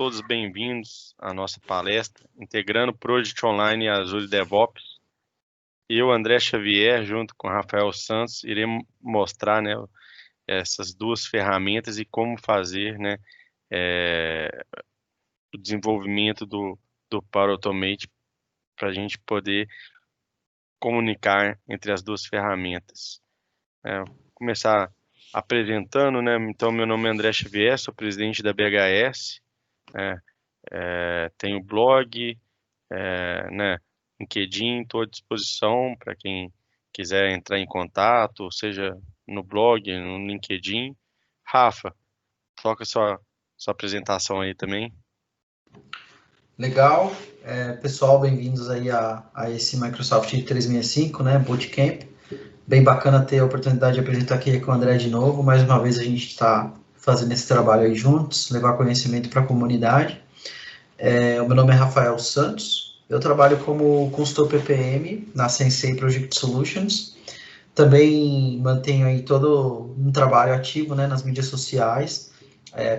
todos bem-vindos à nossa palestra, integrando o Project Online e Azure DevOps. Eu, André Xavier, junto com Rafael Santos, iremos mostrar, né, essas duas ferramentas e como fazer, né, o desenvolvimento do Power Automate para a gente poder comunicar entre as duas ferramentas. Vou começar apresentando, né? Então, meu nome é André Xavier, sou presidente da BHS, tenho blog, né, LinkedIn, estou à disposição para quem quiser entrar em contato, seja no blog, no LinkedIn. Rafa, toca sua apresentação aí também. Legal, pessoal, bem-vindos aí a esse Microsoft 365, né, Bootcamp. Bem bacana ter a oportunidade de apresentar aqui com o André de novo. Mais uma vez a gente está fazendo esse trabalho aí juntos, levar conhecimento para a comunidade. O meu nome é Rafael Santos, eu trabalho como consultor PPM na Sensei Project Solutions. Também mantenho aí todo um trabalho ativo, né, nas mídias sociais,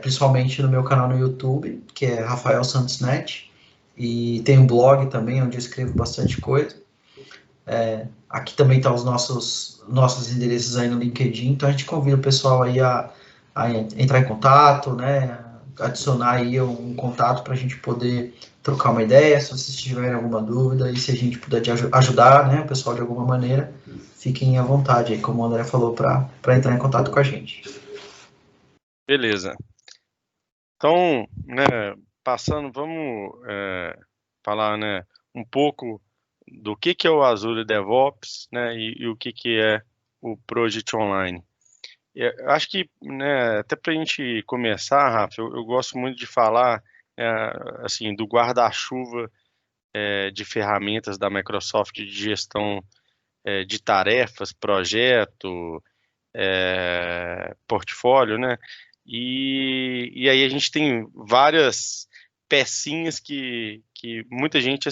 principalmente no meu canal no YouTube, que é Rafael Santos Net, e tem um blog também, onde eu escrevo bastante coisa. Aqui também estão os nossos endereços aí no LinkedIn, então a gente convida o pessoal aí a entrar em contato, né, adicionar aí um contato para a gente poder trocar uma ideia, se vocês tiverem alguma dúvida, e se a gente puder ajudar, né, o pessoal de alguma maneira, fiquem à vontade aí, como o André falou, para entrar em contato com a gente. Beleza. Então, né, vamos falar, né, um pouco do que é o Azure DevOps, né, e o que é o Project Online. Eu acho que, né, até para a gente começar, Rafa, eu gosto muito de falar, assim, do guarda-chuva de ferramentas da Microsoft de gestão de tarefas, projeto, portfólio, né? E aí a gente tem várias pecinhas que muita gente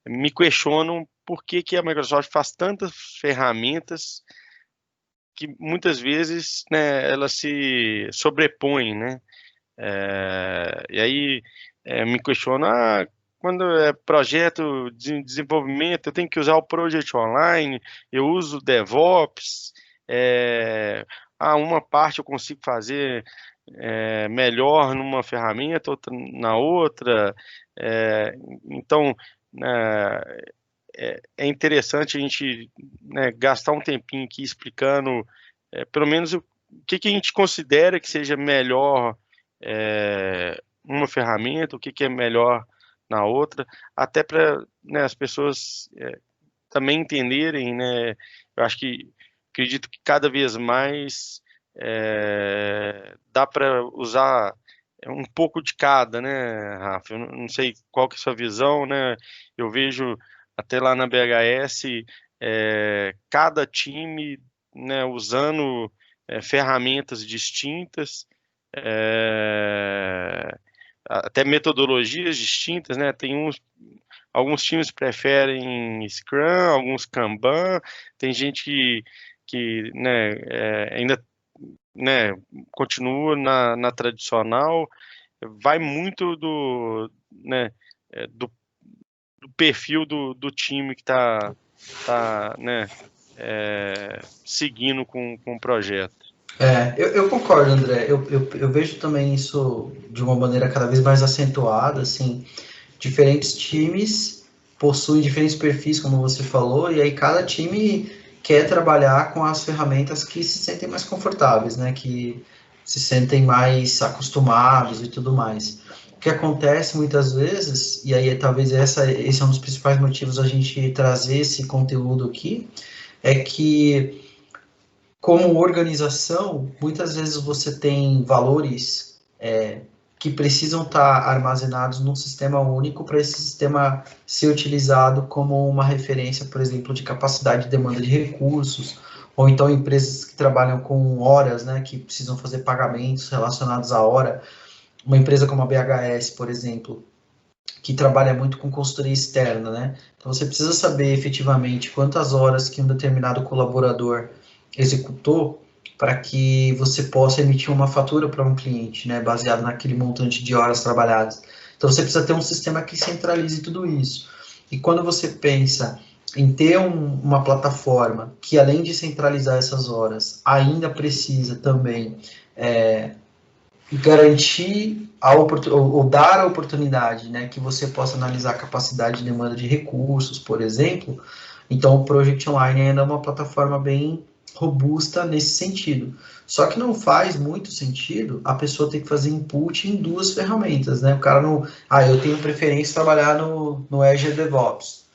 me questionam por que a Microsoft faz tantas ferramentas que muitas vezes, né, elas se sobrepõem, né? E aí me questiona, quando é projeto de desenvolvimento, eu tenho que usar o Project Online, eu uso DevOps, uma parte eu consigo fazer melhor numa ferramenta, outra na outra. Então, é interessante a gente, né, gastar um tempinho aqui explicando, pelo menos, o que a gente considera que seja melhor uma ferramenta, o que é melhor na outra, até para, né, as pessoas também entenderem, né? Eu acredito que cada vez mais dá para usar um pouco de cada, né, Rafa? Eu não sei qual que é a sua visão, né? Eu vejo até lá na BHS cada time, né, usando ferramentas distintas, até metodologias distintas, né? Alguns times preferem Scrum, alguns Kanban, tem gente que né, ainda, né, continua na tradicional. Vai muito né, do perfil do time que está né, seguindo com o projeto. Eu concordo, André. Eu vejo também isso de uma maneira cada vez mais acentuada, assim, diferentes times possuem diferentes perfis, como você falou, e aí cada time quer trabalhar com as ferramentas que se sentem mais confortáveis, né? Que se sentem mais acostumados e tudo mais. O que acontece muitas vezes, e aí talvez esse é um dos principais motivos a gente trazer esse conteúdo aqui, é que como organização, muitas vezes você tem valores que precisam estar armazenados num sistema único para esse sistema ser utilizado como uma referência, por exemplo, de capacidade de demanda de recursos, ou então empresas que trabalham com horas, né, que precisam fazer pagamentos relacionados à hora. Uma empresa como a BHS, por exemplo, que trabalha muito com consultoria externa, né? Então você precisa saber efetivamente quantas horas que um determinado colaborador executou para que você possa emitir uma fatura para um cliente, né, baseado naquele montante de horas trabalhadas. Então você precisa ter um sistema que centralize tudo isso. E quando você pensa em ter uma plataforma que, além de centralizar essas horas, ainda precisa também garantir ou dar a oportunidade, né, que você possa analisar a capacidade de demanda de recursos, por exemplo, então o Project Online ainda é uma plataforma bem robusta nesse sentido. Só que não faz muito sentido a pessoa ter que fazer input em duas ferramentas, né? O cara não, eu tenho preferência de trabalhar no Azure DevOps.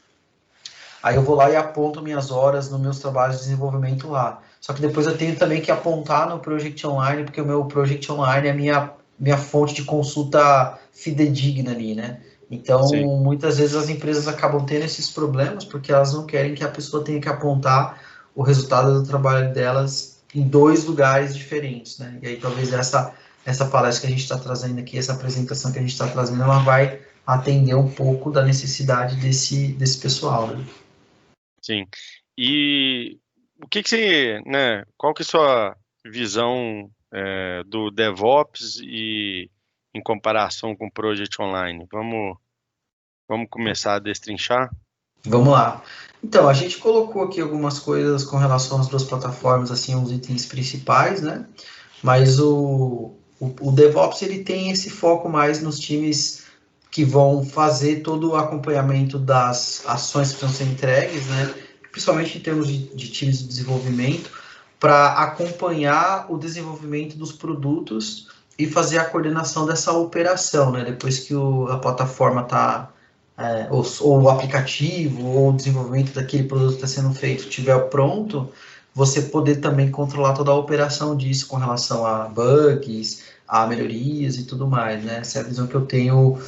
Aí eu vou lá e aponto minhas horas nos meus trabalhos de desenvolvimento lá. Só que depois eu tenho também que apontar no Project Online, porque o meu Project Online é a minha fonte de consulta fidedigna ali, né? Então, Sim. muitas vezes as empresas acabam tendo esses problemas porque elas não querem que a pessoa tenha que apontar o resultado do trabalho delas em dois lugares diferentes, né? E aí talvez essa palestra que a gente está trazendo aqui, essa apresentação que a gente está trazendo, ela vai atender um pouco da necessidade desse pessoal, né? Sim. E o que você, né, qual que é a sua visão do DevOps e em comparação com o Project Online? Vamos começar a destrinchar? Vamos lá. Então, a gente colocou aqui algumas coisas com relação às duas plataformas, assim, os itens principais, né? Mas o DevOps, ele tem esse foco mais nos times que vão fazer todo o acompanhamento das ações que estão sendo entregues, né? Principalmente em termos de times de desenvolvimento, para acompanhar o desenvolvimento dos produtos e fazer a coordenação dessa operação, né? Depois que a plataforma está ou o aplicativo, ou o desenvolvimento daquele produto que está sendo feito estiver pronto, você poder também controlar toda a operação disso com relação a bugs, a melhorias e tudo mais, né? Essa é a visão que eu tenho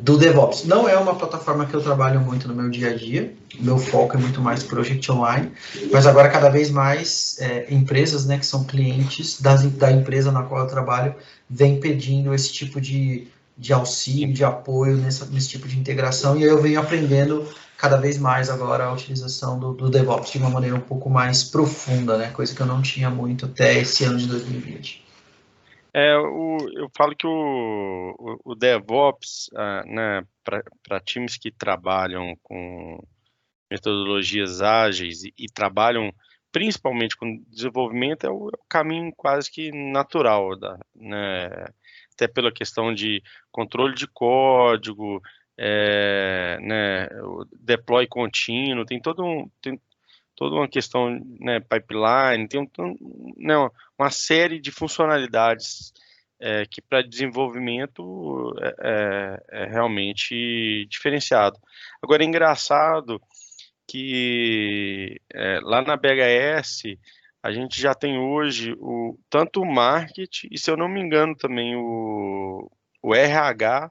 do DevOps. Não é uma plataforma que eu trabalho muito no meu dia a dia, meu foco é muito mais Project Online, mas agora cada vez mais empresas, né, que são clientes da empresa na qual eu trabalho, vem pedindo esse tipo de auxílio, de apoio nesse tipo de integração, e aí eu venho aprendendo cada vez mais agora a utilização do DevOps de uma maneira um pouco mais profunda, né, coisa que eu não tinha muito até esse ano de 2020. Eu falo que o DevOps, né, para times que trabalham com metodologias ágeis e trabalham principalmente com desenvolvimento, é o caminho quase que natural, né? Até pela questão de controle de código, né, o deploy contínuo, tem toda uma questão, né, pipeline, né, uma série de funcionalidades que para desenvolvimento é realmente diferenciado. Agora, é engraçado que lá na BHS a gente já tem hoje tanto o marketing e, se eu não me engano, também o RH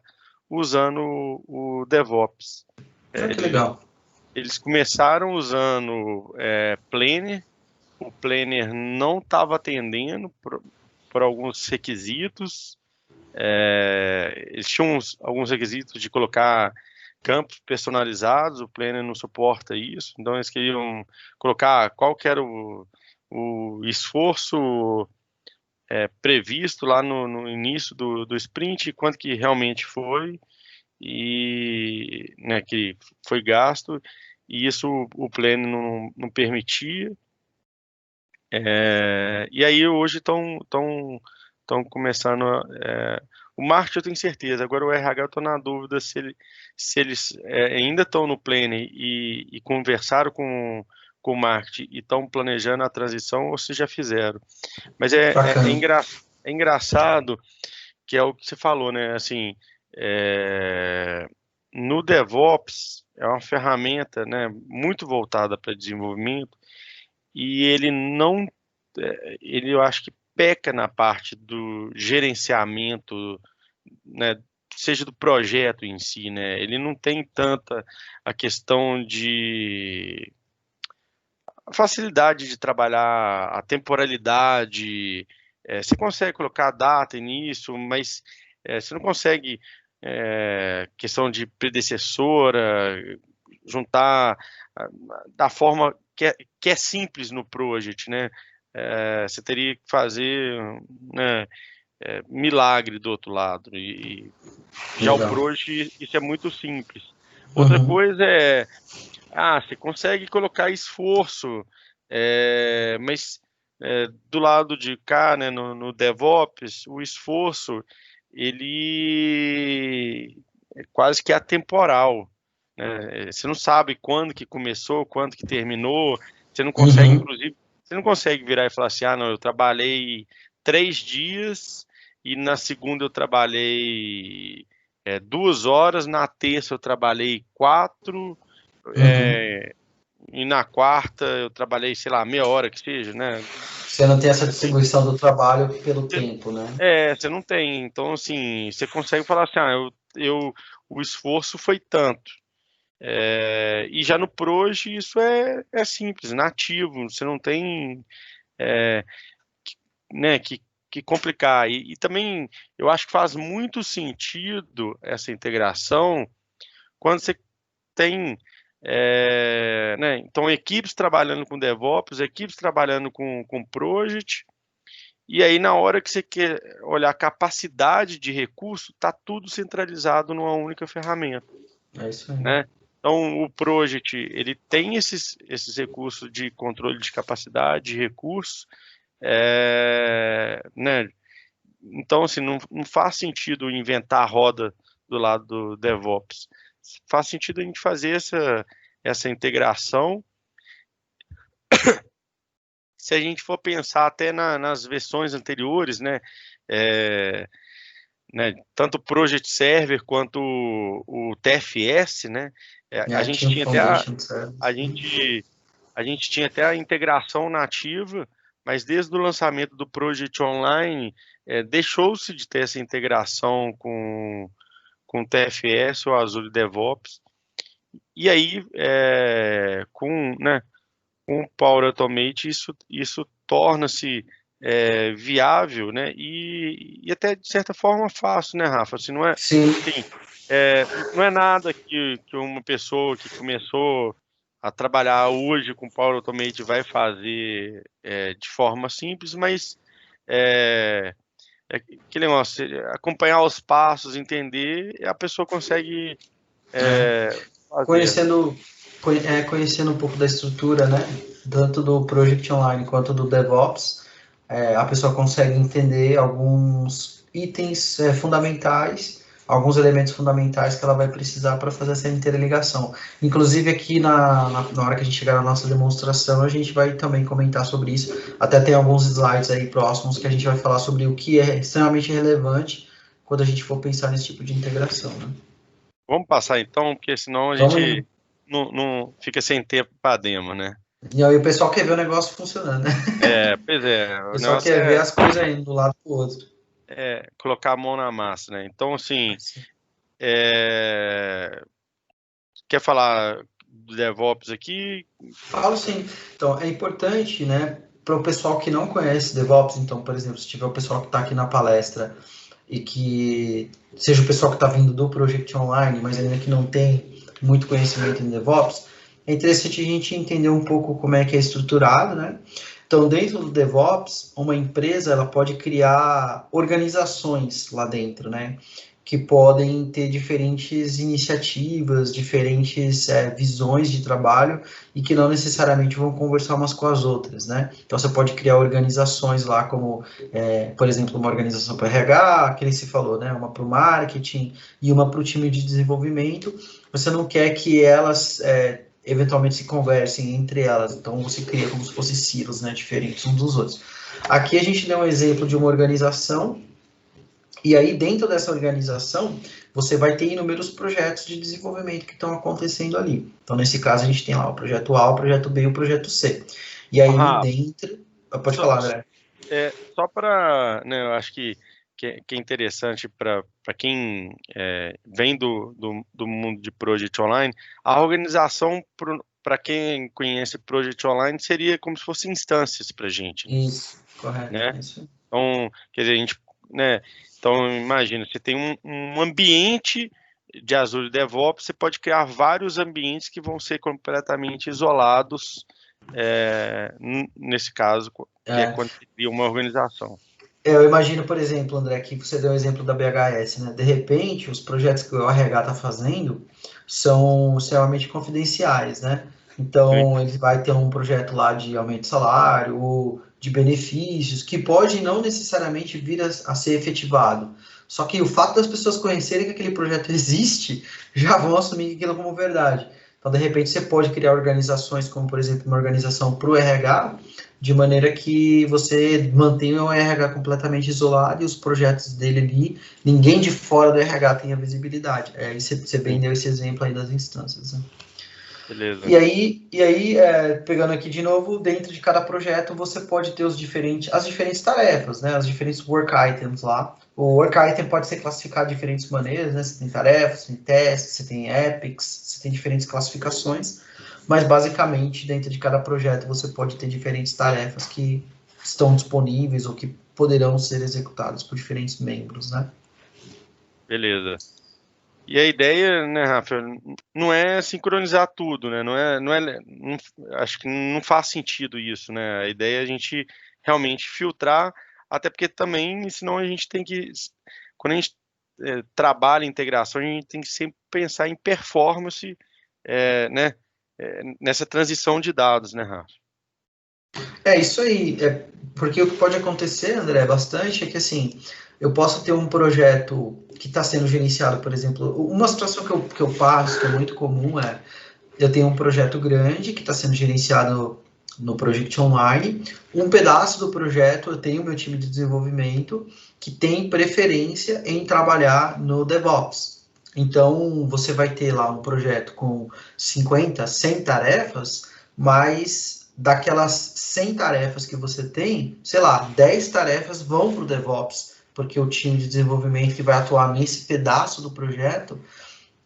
usando o DevOps. Ah, que legal. Eles começaram usando Planner, o Planner não estava atendendo por alguns requisitos, eles tinham alguns requisitos de colocar campos personalizados, o Planner não suporta isso, então eles queriam colocar qual que era o esforço previsto lá no início do sprint, quanto que realmente foi, e né, que foi gasto, e isso o Planner não permitia. E aí hoje estão começando o marketing eu tenho certeza, agora o RH eu estou na dúvida se eles ainda estão no planning e conversaram com o marketing e estão planejando a transição ou se já fizeram. Mas Bacana. é engraçado que é o que você falou, né? Assim, é, no DevOps é uma ferramenta, né, muito voltada para desenvolvimento e ele não, ele eu acho que peca na parte do gerenciamento, né, seja do projeto em si, né? Ele não tem tanta a questão de facilidade de trabalhar a temporalidade. Você consegue colocar data nisso, mas você não consegue questão de predecessora, juntar da forma que é simples no project, né? você teria que fazer, né, milagre do outro lado. E já o Legal. Proj, isso é muito simples. Outra Uhum, coisa você consegue colocar esforço, mas do lado de cá, né, no DevOps, o esforço, ele é quase que atemporal, né? Você não sabe quando que começou, quando que terminou, você não consegue, uhum, inclusive, você não consegue virar e falar assim, não, eu trabalhei 3 dias e na segunda eu trabalhei 2 horas, na terça eu trabalhei 4, uhum. é, e na quarta eu trabalhei, sei lá, meia hora que seja, né? Você não tem essa Você tem, distribuição do trabalho pelo você- tempo, né? você não tem. Então, assim, você consegue falar assim, o esforço foi tanto. E já no Proj isso é simples, nativo. Você não tem, né, que complicar. E também eu acho que faz muito sentido essa integração quando você tem, né, então equipes trabalhando com DevOps, equipes trabalhando com Project, e aí na hora que você quer olhar a capacidade de recurso, está tudo centralizado numa única ferramenta, É isso aí. né? Então o Project ele tem esses recursos de controle de capacidade, de recursos, né? Então assim não faz sentido inventar a roda do lado do DevOps. Faz sentido a gente fazer essa integração. Se a gente for pensar até nas versões anteriores, é, tanto o Project Server quanto o TFS, né, a É, gente Team tinha até Foundation a Service. gente, a gente tinha até a integração nativa, mas desde o lançamento do Project Online, deixou-se de ter essa integração com o TFS ou Azure DevOps. E aí, com o Power Automate, isso torna-se viável, né? E até de certa forma fácil, né, Rafa? Assim, Sim, assim, não é nada que uma pessoa que começou a trabalhar hoje com Power Automate vai fazer de forma simples, mas é, aquele negócio, acompanhar os passos, entender, a pessoa consegue é. fazer. Conhecendo, conhecendo um pouco da estrutura, né? Tanto do Project Online quanto do DevOps, a pessoa consegue entender alguns itens fundamentais, alguns elementos fundamentais que ela vai precisar para fazer essa interligação. Inclusive aqui na hora que a gente chegar na nossa demonstração, a gente vai também comentar sobre isso. Até tem alguns slides aí próximos que a gente vai falar sobre o que é extremamente relevante quando a gente for pensar nesse tipo de integração, né? Vamos passar então, porque senão a Vamos gente indo. não fica sem tempo para demo, né? E aí o pessoal quer ver o negócio funcionando, né? Pois é, O o pessoal negócio quer ver as coisas indo do lado pro outro. colocar a mão na massa, né? Então, assim, Mas, quer falar do DevOps aqui? falo sim. Então, é importante, né, para o pessoal que não conhece DevOps, então, por exemplo, se tiver o pessoal que está aqui na palestra e que seja o pessoal que está vindo do Project Online, mas ainda que não tem muito conhecimento em DevOps, é interessante a gente entender um pouco como é que é estruturado, né? Então, dentro do DevOps, uma empresa ela pode criar organizações lá dentro, né? Que podem ter diferentes iniciativas, diferentes visões de trabalho e que não necessariamente vão conversar umas com as outras, né? Então, você pode criar organizações lá como por exemplo, uma organização para RH, que nem se falou, né? Uma para o marketing e uma para o time de desenvolvimento. Você não quer que elas eventualmente se conversem entre elas, então você cria como se fossem silos, né? Diferentes uns dos outros. Aqui a gente deu um exemplo de uma organização. E aí, dentro dessa organização, você vai ter inúmeros projetos de desenvolvimento que estão acontecendo ali. Então, nesse caso, a gente tem lá o projeto A, o projeto B e o projeto C. E aí, ali Rafa, dentro. Pode só, falar, André. só para, né, eu acho que é interessante para quem vem do mundo de Project Online, a organização, para quem conhece Project Online, seria como se fossem instâncias para a gente, Isso, correto. né? É isso aí. Então, quer dizer, né? Então, imagina, você tem um ambiente de Azure DevOps, você pode criar vários ambientes que vão ser completamente isolados, nesse caso, que é quando você cria uma organização. Eu imagino, por exemplo, André, que você deu o exemplo da BHS, né? De repente, os projetos que o RH está fazendo são extremamente confidenciais, né? Sim. Então, ele vai ter um projeto lá de aumento de salário ou de benefícios, que pode não necessariamente vir a ser efetivado. Só que o fato das pessoas conhecerem que aquele projeto existe, já vão assumir aquilo como verdade. Então, de repente, você pode criar organizações como, por exemplo, uma organização para o RH, de maneira que você mantenha o RH completamente isolado e os projetos dele ali, ninguém de fora do RH tenha visibilidade. Você bem deu esse exemplo aí das instâncias. Né? Beleza. E aí pegando aqui de novo, dentro de cada projeto você pode ter as diferentes tarefas, né? As diferentes work items lá. O work item pode ser classificado de diferentes maneiras, né? Você tem tarefas, você tem tasks, você tem epics, você tem diferentes classificações, mas basicamente dentro de cada projeto você pode ter diferentes tarefas que estão disponíveis ou que poderão ser executadas por diferentes membros, né? Beleza. E a ideia, né, Rafa, não é sincronizar tudo, né? Acho que não faz sentido isso, né? A ideia é a gente realmente filtrar, até porque também, senão a gente tem que, quando a gente trabalha em integração, a gente tem que sempre pensar em performance, né? Nessa transição de dados, né, Rafa? É isso aí, porque o que pode acontecer, André, bastante, é que assim, eu posso ter um projeto que está sendo gerenciado, por exemplo, uma situação que eu passo, que é muito comum, eu tenho um projeto grande que está sendo gerenciado no Project Online, um pedaço do projeto eu tenho meu time de desenvolvimento que tem preferência em trabalhar no DevOps. Então, você vai ter lá um projeto com 50, 100 tarefas, mas daquelas 100 tarefas que você tem, sei lá, 10 tarefas vão para o DevOps, porque o time de desenvolvimento que vai atuar nesse pedaço do projeto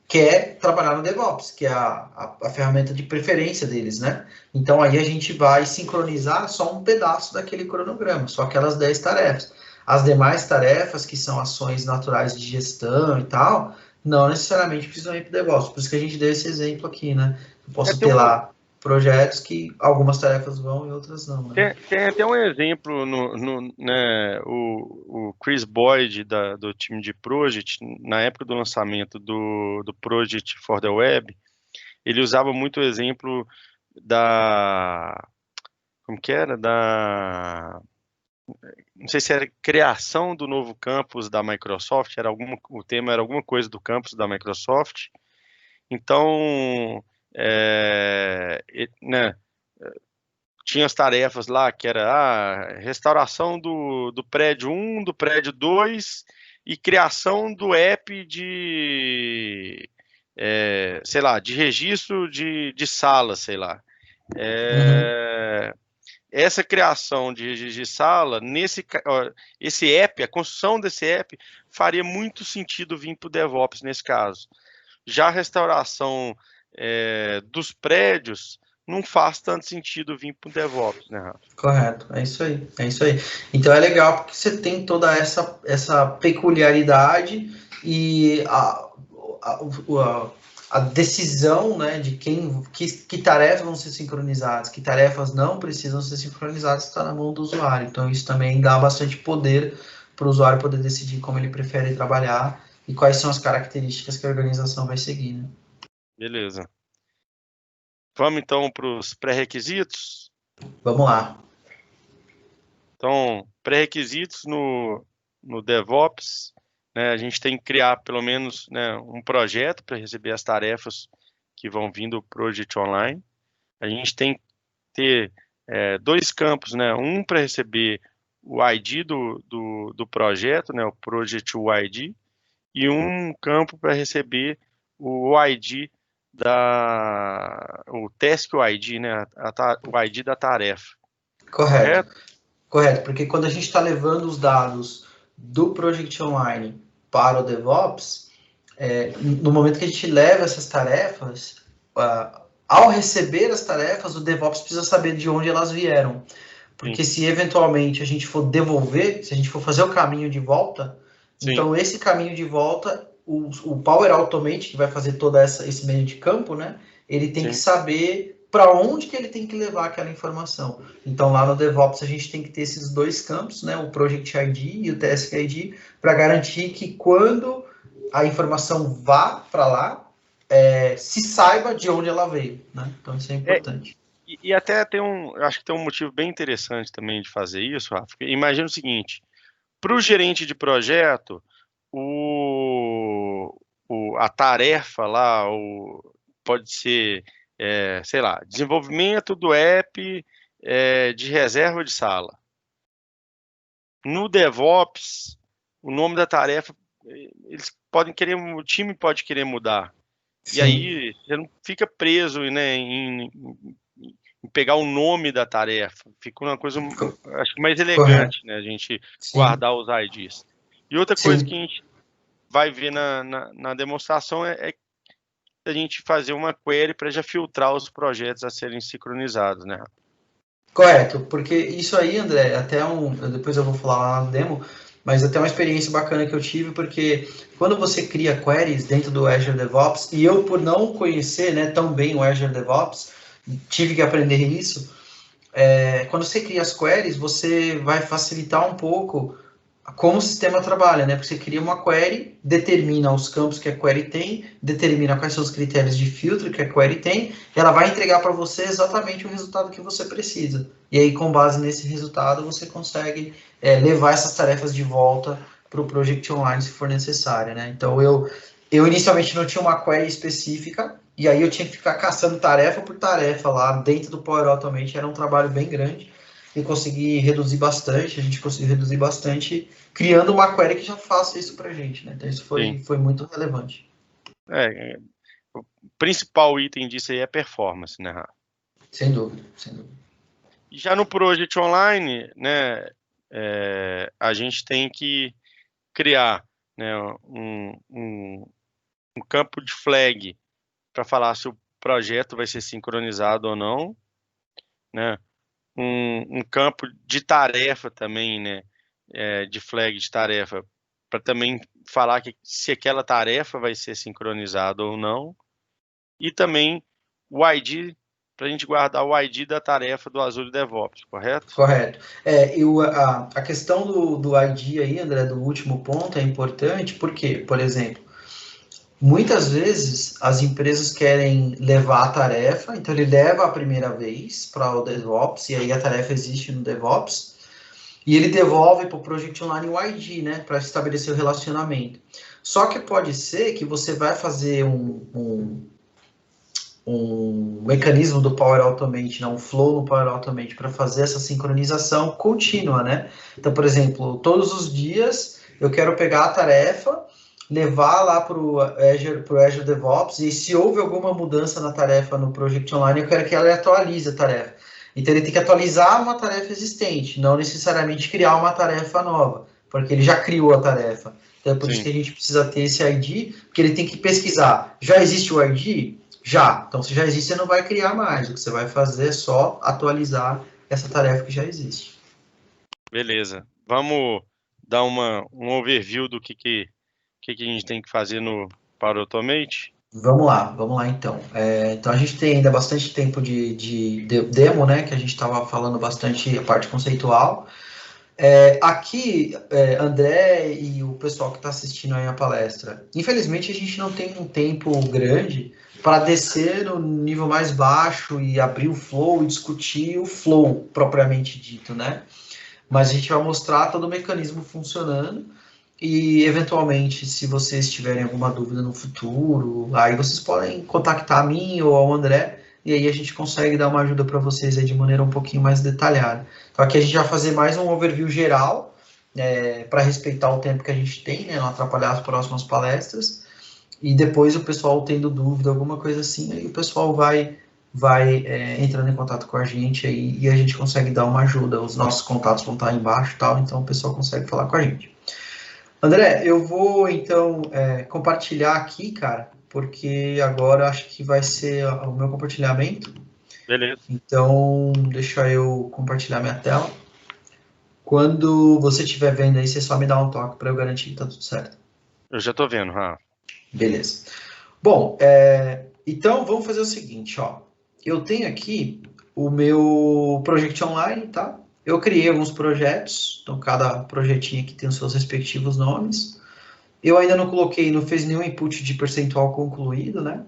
quer trabalhar no DevOps, que é a ferramenta de preferência deles, né? Então aí a gente vai sincronizar só um pedaço daquele cronograma, só aquelas 10 tarefas. As demais tarefas, que são ações naturais de gestão e tal, não necessariamente precisam ir para o DevOps. Por isso que a gente deu esse exemplo aqui, né? Eu posso Tem ter lá projetos que algumas tarefas vão e outras não, né? tem até um exemplo né, o Chris Boyd do time de Project, na época do lançamento do Project for the Web, ele usava muito o exemplo da, como que era? Não sei se era criação do novo campus da Microsoft, o tema era alguma coisa do campus da Microsoft. Então, né, tinha as tarefas lá que era a restauração do prédio 1, do prédio 2 e criação do app sei lá, de registro de sala, sei lá. Uhum. Essa criação de sala, esse app, a construção desse app, faria muito sentido vir para o DevOps nesse caso. Já a restauração dos prédios não faz tanto sentido vir para o DevOps, né, Rafa? Correto, é isso aí, é isso aí. Então é legal porque você tem toda essa peculiaridade e a decisão, né, de que tarefas vão ser sincronizadas, que tarefas não precisam ser sincronizadas, está na mão do usuário. Então isso também dá bastante poder para o usuário poder decidir como ele prefere trabalhar e quais são as características que a organização vai seguir, né? Beleza. Vamos então para os pré-requisitos? Vamos lá. Então, pré-requisitos no DevOps, né, a gente tem que criar pelo menos, né, um projeto para receber as tarefas que vão vir do Project Online. A gente tem que ter dois campos, né, um para receber o ID do projeto, né, o Project UID, e um campo para receber o ID o Task ID, né, o ID da tarefa. Correto. Correto? Correto, porque quando a gente está levando os dados do Project Online para o DevOps, no momento que a gente leva essas tarefas, ao receber as tarefas, o DevOps precisa saber de onde elas vieram. Porque Sim, se eventualmente a gente for devolver, se a gente for fazer o caminho de volta, sim, então esse caminho de volta, o Power Automate, que vai fazer todo esse meio de campo, né? Ele tem que sim. saber para onde que ele tem que levar aquela informação. Então, lá no DevOps, a gente tem que ter esses dois campos, né, o Project ID e o Task ID, para garantir que quando a informação vá para lá, se saiba de onde ela veio, né? Então, isso é importante. E até eu acho que tem um motivo bem interessante também de fazer isso, Rafa. Imagina o seguinte, para o gerente de projeto, a tarefa lá, pode ser, sei lá, desenvolvimento do app de reserva de sala. No DevOps, o nome da tarefa, o time pode querer mudar. Sim. E aí você não fica preso, né, em pegar o nome da tarefa. Fica uma coisa, acho que mais elegante, correto, né? A gente Sim. guardar os IDs. E outra coisa Sim. que a gente vai ver na demonstração é a gente fazer uma query para já filtrar os projetos a serem sincronizados, né? Correto, porque isso aí, André, depois eu vou falar lá na demo, mas até uma experiência bacana que eu tive, porque quando você cria queries dentro do Azure DevOps, e eu por não conhecer, né, tão bem o Azure DevOps, tive que aprender isso, quando você cria as queries, você vai facilitar um pouco como o sistema trabalha, né? Porque você cria uma query, determina os campos que a query tem, determina quais são os critérios de filtro que a query tem, e ela vai entregar para você exatamente o resultado que você precisa. E aí, com base nesse resultado, você consegue levar essas tarefas de volta para o Project Online, se for necessário, né? Então, eu inicialmente não tinha uma query específica, e aí eu tinha que ficar caçando tarefa por tarefa lá dentro do Power Automate, era um trabalho bem grande, e consegui reduzir bastante, a gente conseguiu reduzir bastante, criando uma query que já faça isso para a gente, né? Então isso foi muito relevante. O principal item disso aí é performance, né, Rafa? Sem dúvida, sem dúvida. E já no Project Online, né, a gente tem que criar, né, um campo de flag para falar se o projeto vai ser sincronizado ou não, né? Um campo de tarefa também, né? De flag de tarefa, para também falar se aquela tarefa vai ser sincronizada ou não. E também o ID, para a gente guardar o ID da tarefa do Azure DevOps, correto? Correto. A questão do ID aí, André, do último ponto é importante, porque, por exemplo, muitas vezes as empresas querem levar a tarefa, então ele leva a primeira vez para o DevOps, e aí a tarefa existe no DevOps, e ele devolve para o Project Online o ID, né, para estabelecer o relacionamento. Só que pode ser que você vai fazer um mecanismo do Power Automate, né, um flow no Power Automate para fazer essa sincronização contínua, né? Então, por exemplo, todos os dias eu quero pegar a tarefa, levar lá para o Azure DevOps, e se houve alguma mudança na tarefa no Project Online, eu quero que ela atualize a tarefa. Então, ele tem que atualizar uma tarefa existente, não necessariamente criar uma tarefa nova, porque ele já criou a tarefa. Então, é por isso que a gente precisa ter esse ID, porque ele tem que pesquisar. Já existe o ID? Já. Então, se já existe, você não vai criar mais. O que você vai fazer é só atualizar essa tarefa que já existe. Beleza. Vamos dar um overview do que a gente tem que fazer no Power Automate? Vamos lá então. Então a gente tem ainda bastante tempo de demo, né? Que a gente estava falando bastante a parte conceitual. Aqui, André e o pessoal que está assistindo aí a palestra, infelizmente a gente não tem um tempo grande para descer no nível mais baixo e abrir o flow e discutir o flow propriamente dito, né? Mas a gente vai mostrar todo o mecanismo funcionando. E, eventualmente, se vocês tiverem alguma dúvida no futuro, aí vocês podem contactar a mim ou ao André, e aí a gente consegue dar uma ajuda para vocês aí de maneira um pouquinho mais detalhada. Então, aqui a gente vai fazer mais um overview geral, para respeitar o tempo que a gente tem, né, não atrapalhar as próximas palestras, e depois o pessoal tendo dúvida, alguma coisa assim, aí o pessoal vai entrando em contato com a gente aí, e a gente consegue dar uma ajuda. Os nossos contatos vão estar aí embaixo e tal, então o pessoal consegue falar com a gente. André, eu vou, então, compartilhar aqui, cara, porque agora acho que vai ser o meu compartilhamento. Beleza. Então, deixa eu compartilhar minha tela. Quando você estiver vendo aí, você só me dá um toque para eu garantir que tá tudo certo. Eu já estou vendo, Rafa. Beleza. Bom, então vamos fazer o seguinte, ó. eu tenho aqui o meu Project Online, tá? Eu criei alguns projetos, então cada projetinho aqui tem os seus respectivos nomes. Eu ainda não coloquei, não fez nenhum input de percentual concluído, né?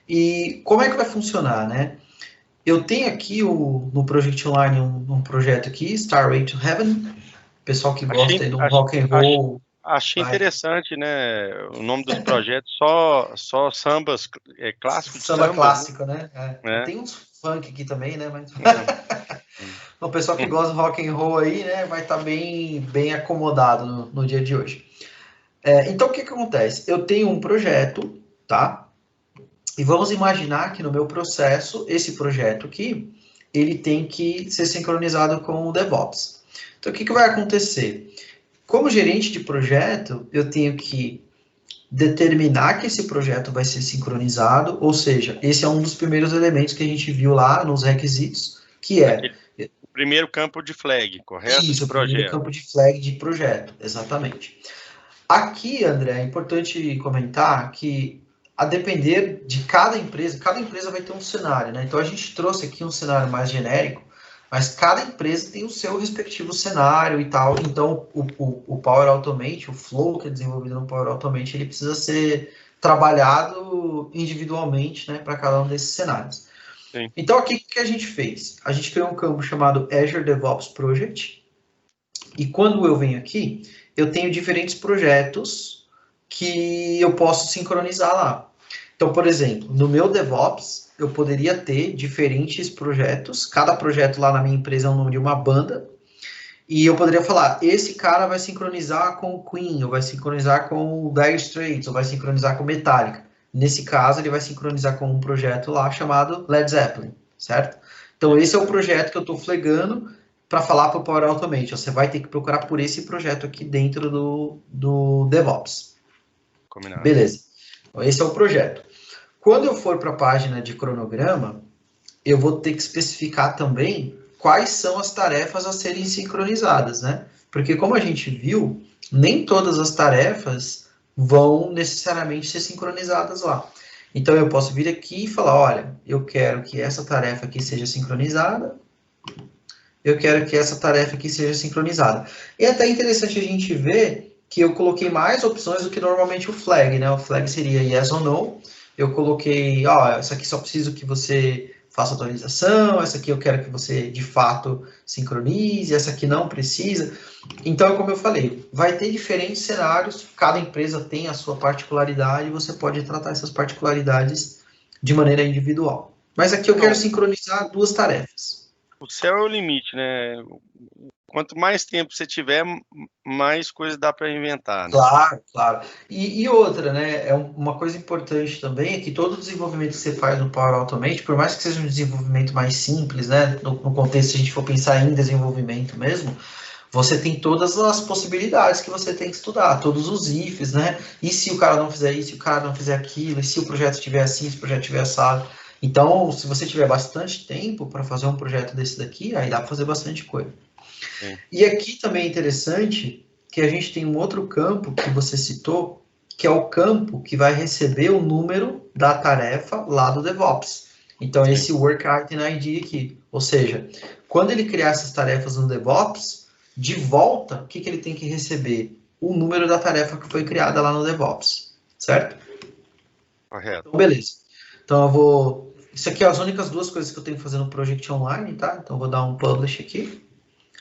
E como é que vai funcionar, né? Eu tenho aqui no Project Online um projeto aqui, Starway to Heaven. Pessoal que gosta Achei, aí do ach- rock and ach- roll, achei vai. interessante, né? O nome dos projetos, só sambas, clássico de Samba sambas, né? clássico, né? É, Tem uns funk aqui também, né? Mas é, o pessoal que gosta de rock and roll aí, né, vai estar bem acomodado no dia de hoje. Então, o que acontece? Eu tenho um projeto, tá? E vamos imaginar que no meu processo, esse projeto aqui, ele tem que ser sincronizado com o DevOps. Então, o que vai acontecer? Como gerente de projeto, eu tenho que determinar que esse projeto vai ser sincronizado, ou seja, esse é um dos primeiros elementos que a gente viu lá nos requisitos, que é aquele o primeiro campo de flag, correto? De isso, o primeiro projeto. campo de flag de projeto, exatamente. Aqui, André, é importante comentar que, a depender de cada empresa vai ter um cenário, né? Então, a gente trouxe aqui um cenário mais genérico, mas cada empresa tem o seu respectivo cenário e tal. Então, o Power Automate, o flow que é desenvolvido no Power Automate, ele precisa ser trabalhado individualmente, né, para cada um desses cenários. Sim. Então, aqui, o que a gente fez? A gente criou um campo chamado Azure DevOps Project, e quando eu venho aqui, eu tenho diferentes projetos que eu posso sincronizar lá. Então, por exemplo, no meu DevOps, eu poderia ter diferentes projetos. Cada projeto lá na minha empresa é o nome de uma banda. E eu poderia falar, esse cara vai sincronizar com o Queen, ou vai sincronizar com o Dire Straits, ou vai sincronizar com Metallica. Nesse caso, ele vai sincronizar com um projeto lá chamado Led Zeppelin, certo? Então, esse é o projeto que eu estou flegando para falar para o Power Automate. Você vai ter que procurar por esse projeto aqui dentro do DevOps. Combinado. Beleza. Então, esse é o projeto. Quando eu for para a página de cronograma, eu vou ter que especificar também quais são as tarefas a serem sincronizadas, né? Porque como a gente viu, nem todas as tarefas vão necessariamente ser sincronizadas lá. Então eu posso vir aqui e falar, olha, eu quero que essa tarefa aqui seja sincronizada, eu quero que essa tarefa aqui seja sincronizada. E é até interessante a gente ver que eu coloquei mais opções do que normalmente o flag, né? O flag seria yes ou no. Eu coloquei, ó, essa aqui só preciso que você faça atualização, essa aqui eu quero que você de fato sincronize, essa aqui não precisa. Então, como eu falei, vai ter diferentes cenários, cada empresa tem a sua particularidade, e você pode tratar essas particularidades de maneira individual. Mas aqui eu quero Não, sincronizar duas tarefas. o céu é o limite, né? Quanto mais tempo você tiver, mais coisas dá para inventar, né? Claro, claro. E outra, né? Uma coisa importante também é que todo o desenvolvimento que você faz no Power Automate, por mais que seja um desenvolvimento mais simples, né? No contexto, se a gente for pensar em desenvolvimento mesmo, você tem todas as possibilidades que você tem que estudar, todos os ifs, né? E se o cara não fizer isso, se o cara não fizer aquilo, e se o projeto estiver assim, se o projeto estiver assado. Então, se você tiver bastante tempo para fazer um projeto desse daqui, aí dá para fazer bastante coisa. Sim. E aqui também é interessante que a gente tem um outro campo que você citou, que é o campo que vai receber o número da tarefa lá do DevOps. Então, Sim. esse Work Item ID aqui. Ou seja, quando ele criar essas tarefas no DevOps, de volta, o que ele tem que receber? O número da tarefa que foi criada lá no DevOps. Certo? Correto. Então, beleza. Então, eu vou... Isso aqui é as únicas duas coisas que eu tenho que fazer no Project Online, tá? Então, eu vou dar um Publish aqui,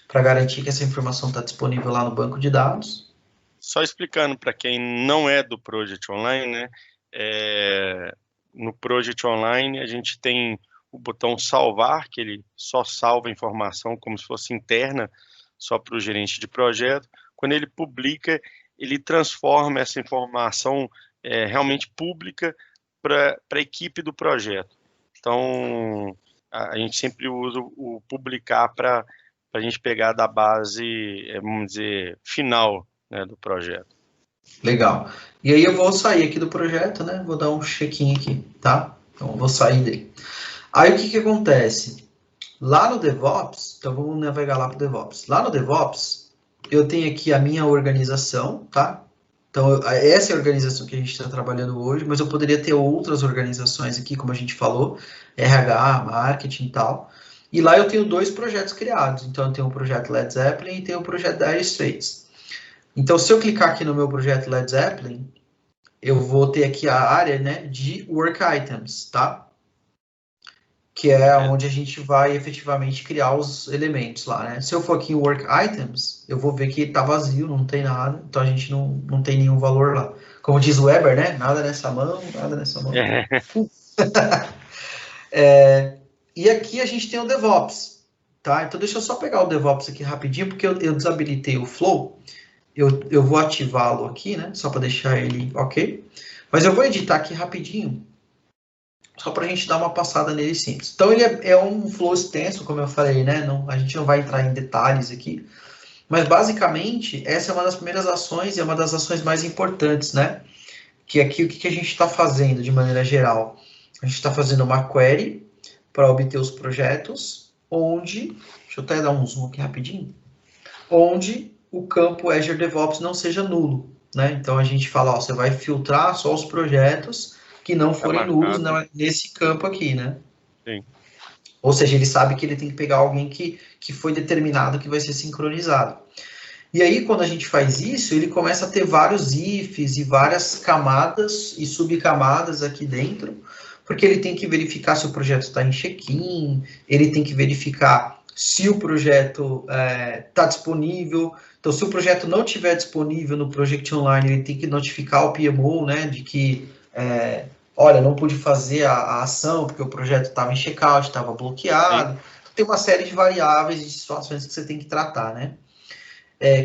para garantir que essa informação está disponível lá no banco de dados. Só explicando para quem não é do Project Online, né? No Project Online a gente tem o botão salvar, que ele só salva a informação como se fosse interna, só para o gerente de projeto. Quando ele publica, ele transforma essa informação realmente pública para a equipe do projeto. Então, a gente sempre usa o publicar para a gente pegar da base, vamos dizer, final, né, do projeto. Legal. E aí eu vou sair aqui do projeto, né? Vou dar um check-in aqui, tá? Então eu vou sair dele. Aí o que acontece? Lá no DevOps, então vamos navegar lá para o DevOps. Lá no DevOps, eu tenho aqui a minha organização, tá? Então, essa é a organização que a gente está trabalhando hoje, mas eu poderia ter outras organizações aqui, como a gente falou, RH, marketing e tal. E lá eu tenho 2 projetos criados. Então, eu tenho o projeto Led Zeppelin e tenho o projeto Dire Straits. Então, se eu clicar aqui no meu projeto Led Zeppelin, eu vou ter aqui a área, né, de Work Items, tá? Que é onde a gente vai efetivamente criar os elementos lá, né? Se eu for aqui em Work Items, eu vou ver que está vazio, não tem nada, então a gente não tem nenhum valor lá. Como diz o Weber, né? Nada nessa mão, nada nessa mão. E aqui a gente tem o DevOps, tá? Então deixa eu só pegar o DevOps aqui rapidinho, porque eu desabilitei o Flow, eu vou ativá-lo aqui, né? Só para deixar ele ok. Mas eu vou editar aqui rapidinho, só para a gente dar uma passada nele simples. Então, ele é um flow extenso, como eu falei, né? A gente não vai entrar em detalhes aqui, mas basicamente, essa é uma das primeiras ações e é uma das ações mais importantes, né? Que aqui, o que a gente está fazendo de maneira geral? A gente está fazendo uma query para obter os projetos, onde, deixa eu até dar um zoom aqui rapidinho, onde o campo Azure DevOps não seja nulo, né? Então, a gente fala, ó, você vai filtrar só os projetos que não forem nulos nesse campo aqui, né? Sim. Ou seja, ele sabe que ele tem que pegar alguém que foi determinado que vai ser sincronizado. E aí, quando a gente faz isso, ele começa a ter vários ifs e várias camadas e subcamadas aqui dentro, porque ele tem que verificar se o projeto está em check-in, ele tem que verificar se o projeto está disponível. Então, se o projeto não estiver disponível no Project Online, ele tem que notificar o PMO, né, de que olha, não pude fazer a ação porque o projeto estava em checkout, estava bloqueado. Tem uma série de variáveis e situações que você tem que tratar, né?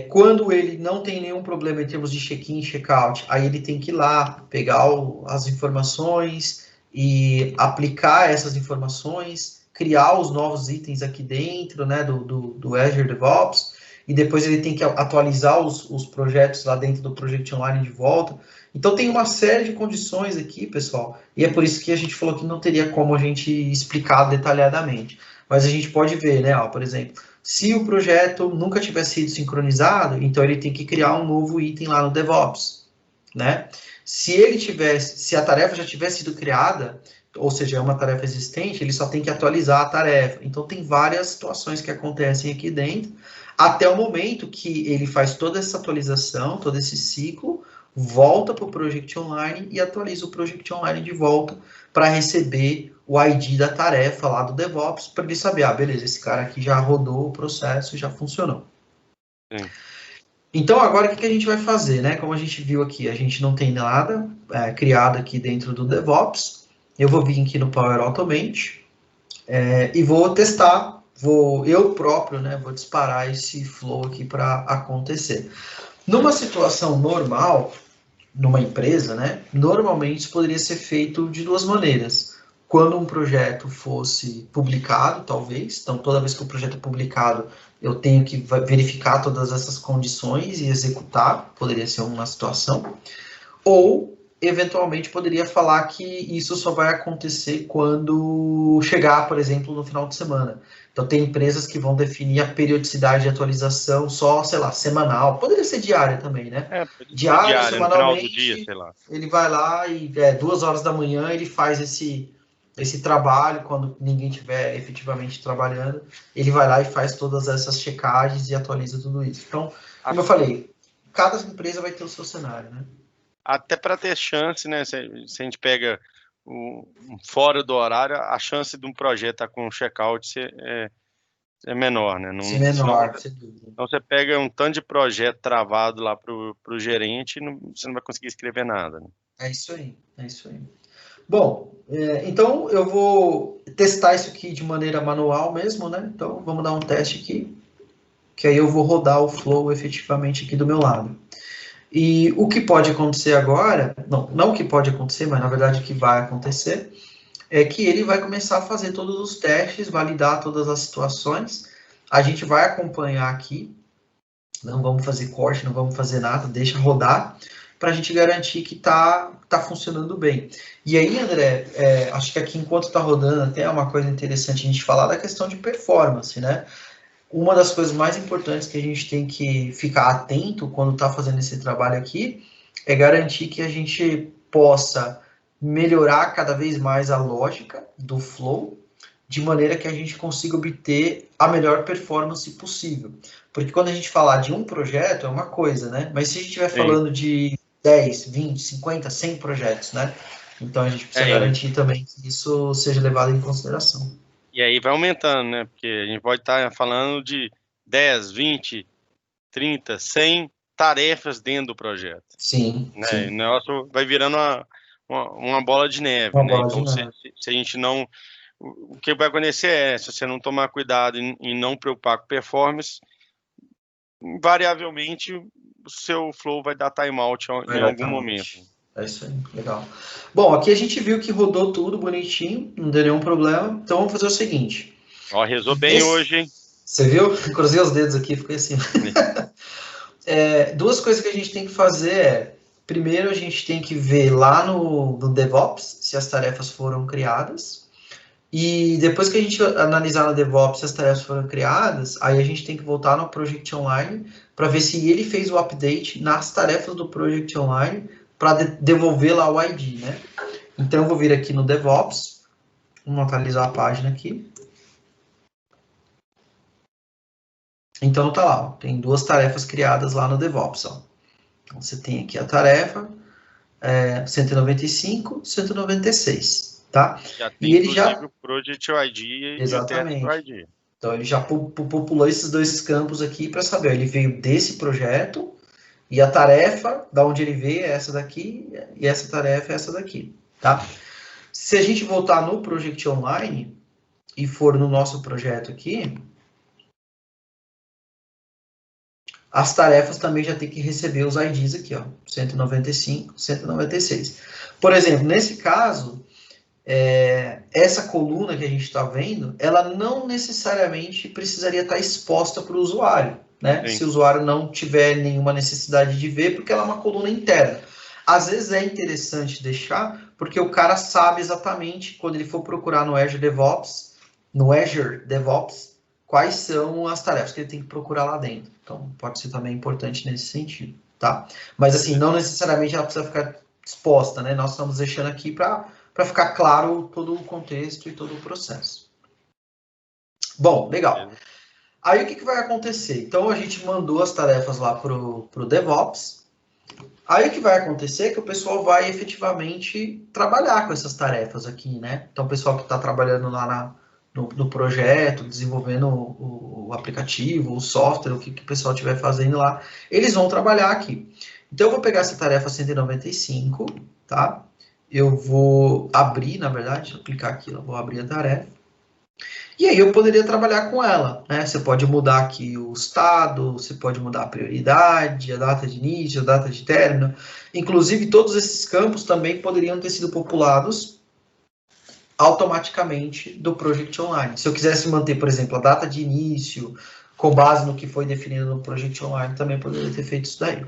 Quando ele não tem nenhum problema em termos de check-in e check-out, aí ele tem que ir lá, pegar as informações e aplicar essas informações, criar os novos itens aqui dentro, né, do Azure DevOps, e depois ele tem que atualizar os projetos lá dentro do Project Online de volta. Então tem uma série de condições aqui, pessoal, e é por isso que a gente falou que não teria como a gente explicar detalhadamente. Mas a gente pode ver, né, ó, por exemplo, se o projeto nunca tiver sido sincronizado, então ele tem que criar um novo item lá no DevOps, né? Se a tarefa já tiver sido criada, ou seja, é uma tarefa existente, ele só tem que atualizar a tarefa. Então tem várias situações que acontecem aqui dentro, até o momento que ele faz toda essa atualização, todo esse ciclo, volta para o Project Online e atualiza o Project Online de volta para receber o ID da tarefa lá do DevOps, para ele saber, beleza, esse cara aqui já rodou o processo e já funcionou. Sim. Então, agora o que a gente vai fazer, né? Como a gente viu aqui, a gente não tem nada criado aqui dentro do DevOps. Eu vou vir aqui no Power Automate e vou testar, eu próprio, né, vou disparar esse flow aqui para acontecer. Numa situação normal, numa empresa, né, normalmente isso poderia ser feito de 2 maneiras. Quando um projeto fosse publicado, talvez, então toda vez que o projeto é publicado, eu tenho que verificar todas essas condições e executar, poderia ser uma situação, ou eventualmente poderia falar que isso só vai acontecer quando chegar, por exemplo, no final de semana. Então tem empresas que vão definir a periodicidade de atualização só, sei lá, semanal, poderia ser diária também, né? Diária, semanalmente, no final do dia, sei lá. Ele vai lá e 2 horas da manhã ele faz esse trabalho, quando ninguém estiver efetivamente trabalhando, ele vai lá e faz todas essas checagens e atualiza tudo isso. Então, como eu falei, cada empresa vai ter o seu cenário, né? Até para ter chance, né? Se a gente pega fora do horário, a chance de um projeto estar com checkout é menor, né? Menor, sem dúvida. Então você pega um tanto de projeto travado lá para o gerente e você não vai conseguir escrever nada. Né? É isso aí. Bom, então eu vou testar isso aqui de maneira manual mesmo, né? Então vamos dar um teste aqui, que aí eu vou rodar o flow efetivamente aqui do meu lado. E o que pode acontecer agora, não o que pode acontecer, mas na verdade o que vai acontecer, é que ele vai começar a fazer todos os testes, validar todas as situações. A gente vai acompanhar aqui, não vamos fazer corte, não vamos fazer nada, deixa rodar, para a gente garantir que tá funcionando bem. E aí, André, acho que aqui enquanto está rodando, até é uma coisa interessante a gente falar da questão de performance, né? Uma das coisas mais importantes que a gente tem que ficar atento quando está fazendo esse trabalho aqui é garantir que a gente possa melhorar cada vez mais a lógica do flow, de maneira que a gente consiga obter a melhor performance possível. Porque quando a gente falar de um projeto, é uma coisa, né? Mas se a gente estiver falando de 10, 20, 50, 100 projetos, né? Então a gente precisa garantir também que isso seja levado em consideração. E aí vai aumentando, né? Porque a gente pode estar falando de 10, 20, 30, 100 tarefas dentro do projeto. Sim, Né? sim. O negócio vai virando uma bola de neve, Uma né? bola Então, de neve. se a gente não... O que vai acontecer é, se você não tomar cuidado e não preocupar com performance, invariavelmente o seu flow vai dar timeout em algum momento. É isso aí, legal. Bom, aqui a gente viu que rodou tudo bonitinho, não deu nenhum problema. Então vamos fazer o seguinte. Ó, rezou bem hoje, hein? Você viu? Cruzei os dedos aqui, fiquei assim. Duas coisas que a gente tem que fazer é, primeiro a gente tem que ver lá no DevOps se as tarefas foram criadas. E depois que a gente analisar no DevOps se as tarefas foram criadas, aí a gente tem que voltar no Project Online para ver se ele fez o update nas tarefas do Project Online para devolver lá o ID, né? Então eu vou vir aqui no DevOps, vamos atualizar a página aqui. Então tá lá, ó, tem duas tarefas criadas lá no DevOps, ó. Então, você tem aqui a tarefa 195, 196, tá? Já tem, e ele inclusive, o Project ID exatamente. E o Test ID. Então ele já populou esses dois campos aqui para saber, ele veio desse projeto e a tarefa, da onde ele veio, é essa daqui, e essa tarefa é essa daqui, tá? Se a gente voltar no Project Online e for no nosso projeto aqui, as tarefas também já tem que receber os IDs aqui, ó, 195, 196. Por exemplo, nesse caso, essa coluna que a gente está vendo, ela não necessariamente precisaria estar exposta para o usuário, né? Sim. Se o usuário não tiver nenhuma necessidade de ver, porque ela é uma coluna interna. Às vezes é interessante deixar, porque o cara sabe exatamente, quando ele for procurar no Azure DevOps, quais são as tarefas que ele tem que procurar lá dentro. Então, pode ser também importante nesse sentido, tá? Mas, assim, não necessariamente ela precisa ficar exposta, né? Nós estamos deixando aqui para ficar claro todo o contexto e todo o processo. Bom, legal. Aí, o que vai acontecer? Então, a gente mandou as tarefas lá para o DevOps. Aí, o que vai acontecer é que o pessoal vai efetivamente trabalhar com essas tarefas aqui, né? Então, o pessoal que está trabalhando lá no projeto, desenvolvendo o aplicativo, o software, o que o pessoal estiver fazendo lá, eles vão trabalhar aqui. Então, eu vou pegar essa tarefa 195, tá? Eu vou abrir, na verdade, deixa eu clicar aqui, eu vou abrir a tarefa. E aí eu poderia trabalhar com ela, né? Você pode mudar aqui o estado, você pode mudar a prioridade, a data de início, a data de término. Inclusive, todos esses campos também poderiam ter sido populados automaticamente do Project Online. Se eu quisesse manter, por exemplo, a data de início, com base no que foi definido no Project Online, também poderia ter feito isso daí.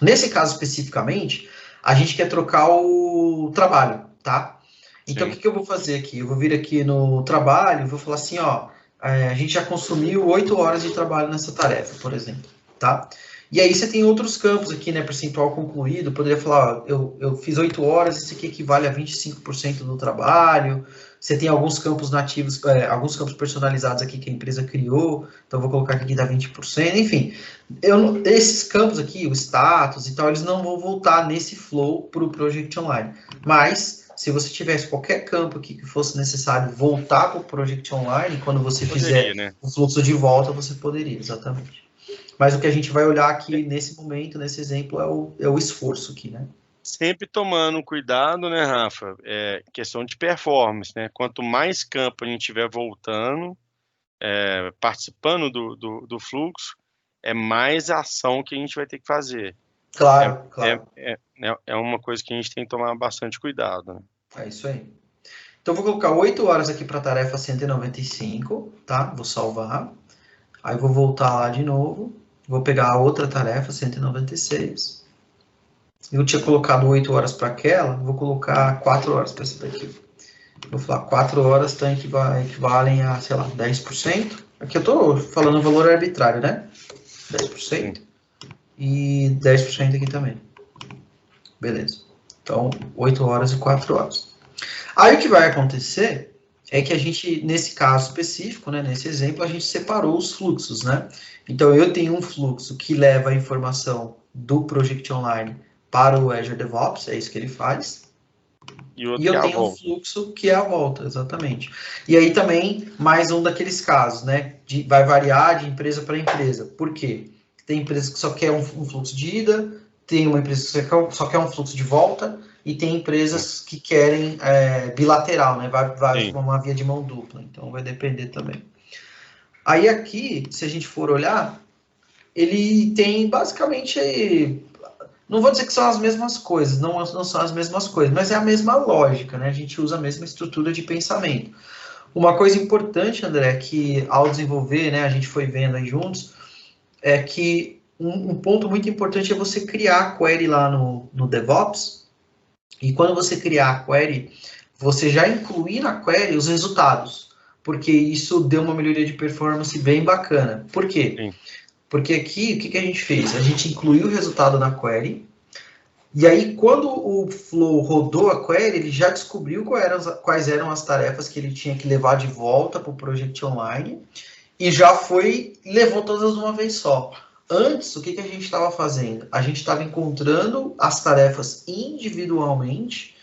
Nesse caso especificamente, a gente quer trocar o trabalho, tá? Então, o que eu vou fazer aqui? Eu vou vir aqui no trabalho, vou falar assim, ó, a gente já consumiu 8 horas de trabalho nessa tarefa, por exemplo, tá? E aí você tem outros campos aqui, né, percentual concluído, eu poderia falar, ó, eu fiz 8 horas, isso aqui equivale a 25% do trabalho. Você tem alguns campos nativos, alguns campos personalizados aqui que a empresa criou, então eu vou colocar aqui que dá 20%, enfim. Esses campos aqui, o status e tal, eles não vão voltar nesse flow para o Project Online. Mas, se você tivesse qualquer campo aqui que fosse necessário voltar para o Project Online, quando você fizer o fluxo de volta, você poderia, exatamente. Mas o que a gente vai olhar aqui nesse momento, nesse exemplo, é o esforço aqui, né? Sempre tomando cuidado, né, Rafa? Questão de performance, né? Quanto mais campo a gente tiver voltando, participando do fluxo, é mais ação que a gente vai ter que fazer. Claro, claro. É uma coisa que a gente tem que tomar bastante cuidado, né? É isso aí. Então, eu vou colocar 8 horas aqui para a tarefa 195, tá? Vou salvar. Aí, vou voltar lá de novo. Vou pegar a outra tarefa, 196. Eu tinha colocado 8 horas para aquela, vou colocar 4 horas para essa daqui. Vou falar 4 horas equivalem a, sei lá, 10%. Aqui eu estou falando o valor arbitrário, né? 10%. E 10% aqui também. Beleza. Então, 8 horas e 4 horas. Aí o que vai acontecer é que a gente, nesse caso específico, né, nesse exemplo, a gente separou os fluxos, né? Então, eu tenho um fluxo que leva a informação do Project Online para o Azure DevOps, é isso que ele faz. E outro E que é eu a tenho um volta. fluxo que é a volta, exatamente. E aí também, mais um daqueles casos, né? Vai variar de empresa para empresa. Por quê? Tem empresa que só quer um fluxo de ida, tem uma empresa que só quer um fluxo de volta, e tem empresas que querem bilateral, né? Vai uma via de mão dupla. Então vai depender também. Aí aqui, se a gente for olhar, ele tem basicamente, não vou dizer que são as mesmas coisas, não são as mesmas coisas, mas é a mesma lógica, né? A gente usa a mesma estrutura de pensamento. Uma coisa importante, André, que ao desenvolver, né, a gente foi vendo aí juntos, é que um ponto muito importante é você criar a query lá no DevOps, e quando você criar a query, você já incluir na query os resultados, porque isso deu uma melhoria de performance bem bacana. Por quê? Sim. Porque aqui, o que a gente fez? A gente incluiu o resultado na query, e aí, quando o Flow rodou a query, ele já descobriu quais eram as tarefas que ele tinha que levar de volta para o Project Online, e já levou todas de uma vez só. Antes, o que a gente estava fazendo? A gente estava encontrando as tarefas individualmente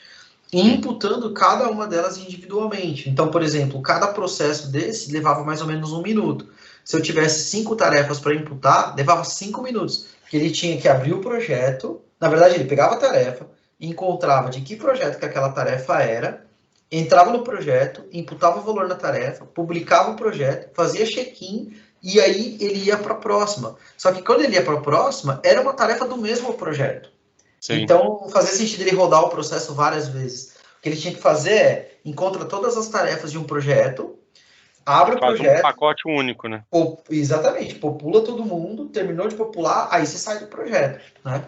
e imputando cada uma delas individualmente. Então, por exemplo, cada processo desse levava mais ou menos 1 minuto. Se eu tivesse 5 tarefas para imputar, levava 5 minutos, porque ele tinha que abrir o projeto. Na verdade, ele pegava a tarefa, encontrava de que projeto que aquela tarefa era, entrava no projeto, imputava o valor na tarefa, publicava o projeto, fazia check-in, e aí ele ia para a próxima. Só que quando ele ia para a próxima, era uma tarefa do mesmo projeto. Sim. Então, fazia sentido ele rodar o processo várias vezes. O que ele tinha que fazer é, encontra todas as tarefas de um projeto, abre o projeto... Faz um pacote único, né? Exatamente, popula todo mundo, terminou de popular, aí você sai do projeto, né?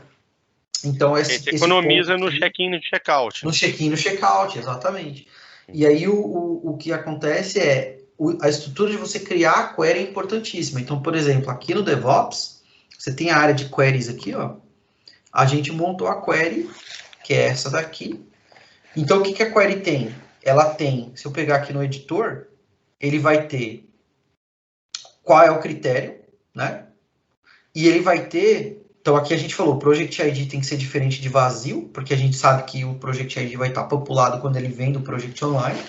Então, Você economiza no check-in e no check-out. No check-in e no check-out, exatamente. E aí, o que acontece é, a estrutura de você criar a query é importantíssima. Então, por exemplo, aqui no DevOps, você tem a área de queries aqui, ó. A gente montou a query, que é essa daqui. Então, o que a query tem? Ela tem, se eu pegar aqui no editor, ele vai ter qual é o critério, né? E ele vai ter, então aqui a gente falou, o Project ID tem que ser diferente de vazio, porque a gente sabe que o Project ID vai estar populado quando ele vem do Project Online.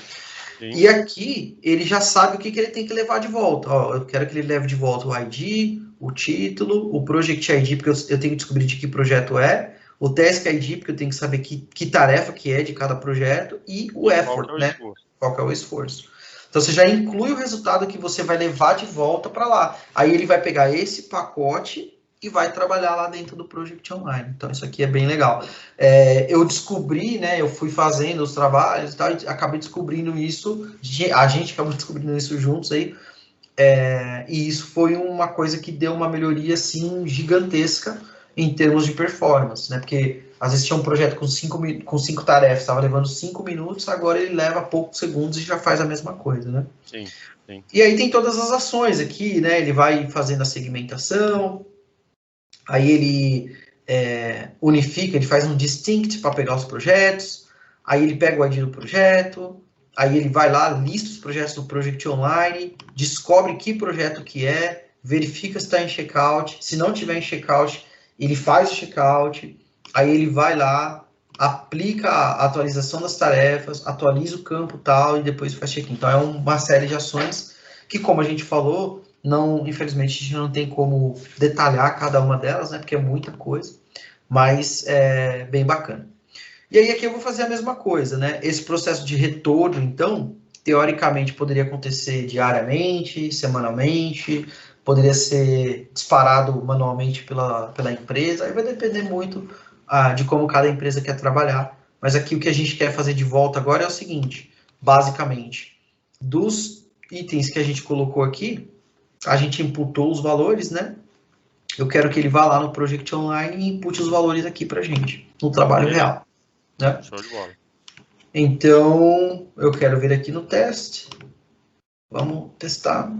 Sim. E aqui, ele já sabe o que ele tem que levar de volta. Ó, eu quero que ele leve de volta o ID, o título, o Project ID, porque eu tenho que descobrir de que projeto é, o Task ID, porque eu tenho que saber que tarefa que é de cada projeto, e o effort, né? Qual que é o esforço. Então, você já inclui o resultado que você vai levar de volta para lá. Aí ele vai pegar esse pacote e vai trabalhar lá dentro do Project Online. Então, isso aqui é bem legal. Eu descobri, né, eu fui fazendo os trabalhos e tal, e acabei descobrindo isso, a gente acabou descobrindo isso juntos aí, e isso foi uma coisa que deu uma melhoria, assim, gigantesca em termos de performance, né, porque às vezes tinha um projeto com 5 tarefas, estava levando 5 minutos, agora ele leva poucos segundos e já faz a mesma coisa, né? Sim, sim. E aí tem todas as ações aqui, né, ele vai fazendo a segmentação, aí ele unifica, ele faz um distinct para pegar os projetos, aí ele pega o ID do projeto, aí ele vai lá, lista os projetos do Project Online, descobre que projeto que é, verifica se está em checkout, se não tiver em checkout, ele faz o checkout, aí ele vai lá, aplica a atualização das tarefas, atualiza o campo tal, e depois faz check-in. Então é uma série de ações que, como a gente falou, infelizmente, a gente não tem como detalhar cada uma delas, né? Porque é muita coisa, mas é bem bacana. E aí aqui eu vou fazer a mesma coisa, né? Esse processo de retorno, então, teoricamente poderia acontecer diariamente, semanalmente, poderia ser disparado manualmente pela empresa, aí vai depender muito de como cada empresa quer trabalhar. Mas aqui o que a gente quer fazer de volta agora é o seguinte, basicamente, dos itens que a gente colocou aqui, a gente imputou os valores, né? Eu quero que ele vá lá no Project Online e impute os valores aqui para a gente, no trabalho real. Né? Show de bola. Então, eu quero ver aqui no teste. Vamos testar.